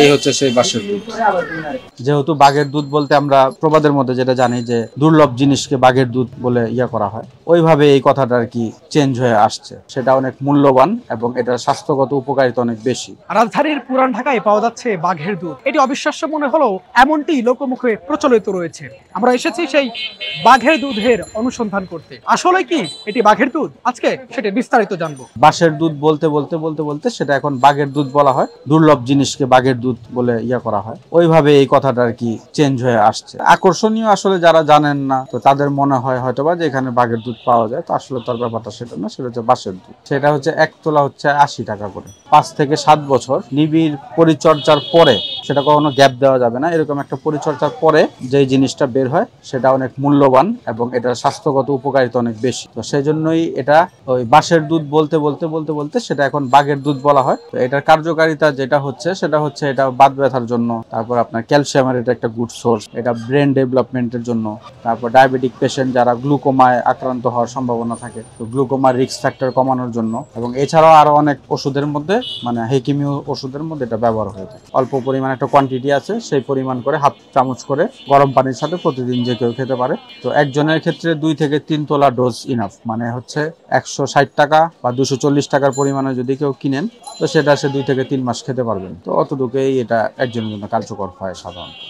এই হচ্ছে সেই বাঁশের দুধ। যেহেতু বাঘের দুধ বলতে আমরা প্রবাদের মধ্যে যেটা জানি যে দুর্লভ জিনিসকে বাঘের দুধ বলে করা হয়, ওইভাবে এই কথাটা আর কি চেঞ্জ হয়ে আসছে। সেটা অনেক মূল্যবান এবং এটার স্বাস্থ্যগত উপকারিতা অনেক বেশি। রাজধানীর পুরান ঢাকায় পাওয়া যাচ্ছে বাঘের দুধ। এটি অবিশ্বাস্য মনে হলেও এমনটি লোকমুখে প্রচলিত রয়েছে। আমরা এসেছি সেই বাঘের দুধের অনুসন্ধান করতে। আসলে কি এটি বাঘের দুধ? আজকে সেটা বিস্তারিত জানবো। বাঁশের দুধ বলতে বলতে বলতে বলতে সেটা এখন বাঘের দুধ বলা হয়। দুর্লভ জিনিসকে বাঘের দুধ বলে করা হয়, ওইভাবে এই কথাটা আর কি চেঞ্জ হয়ে আসছে। আকর্ষণীয় আসলে যারা জানেন না তো তাদের মনে হয় হয়তোবা যে এখানে বাঘের দুধ পাওয়া যায়, তো আসলে তার ব্যাপারটা সেটা না, সেটা হচ্ছে বাঁশের দুধ। সেটা হচ্ছে এক তোলা হচ্ছে 80 টাকা করে। 5 থেকে 7 বছর নিবিড় পরিচর্যার পরে, সেটা কখনো গ্যাপ দেওয়া যাবে না, এরকম একটা পরিচর্যার পরে যে জিনিসটা বের হয় সেটা অনেক মূল্যবান এবং এটার স্বাস্থ্যগত উপকারিতা অনেক বেশি। তো সেই জন্যই এটা ওই বাঁশের দুধ বলতে বলতে বলতে বলতে সেটা এখন বাঘের দুধ বলা হয়। তো এটার কার্যকারিতা যেটা হচ্ছে সেটা হচ্ছে এটা বাত ব্যথার জন্য, তারপর আপনার ক্যালসিয়ামের এটা একটা গুড সোর্স, এটা ব্রেন ডেভেলপমেন্টের জন্য, তারপর ডায়াবেটিক পেশেন্ট যারা গ্লুকোমায় আক্রান্ত হওয়ার সম্ভাবনা থাকে তো গ্লুকোমার রিস্ক ফ্যাক্টর কমানোর জন্য, এবং এছাড়াও আরো অনেক ওষুধের মধ্যে মানে হেকিমিও ওষুধের মধ্যে এটা ব্যবহার হয়ে থাকে। অল্প পরিমাণে একটা কোয়ান্টিটি আছে, সেই পরিমাণ করে হাফ চামচ করে গরম পানির সাথে প্রতিদিন যে কেউ খেতে পারে। তো একজনের ক্ষেত্রে 2 থেকে 3 তোলা ডোজ ইনাফ, মানে হচ্ছে 160 টাকা বা 240 টাকার পরিমাণে যদি কেউ কিনেন তো সেটা সে 2 থেকে 3 মাস খেতে পারবেন। তো অতটুকুই এটা একজনের জন্য কার্যকর হয় সাধারণত।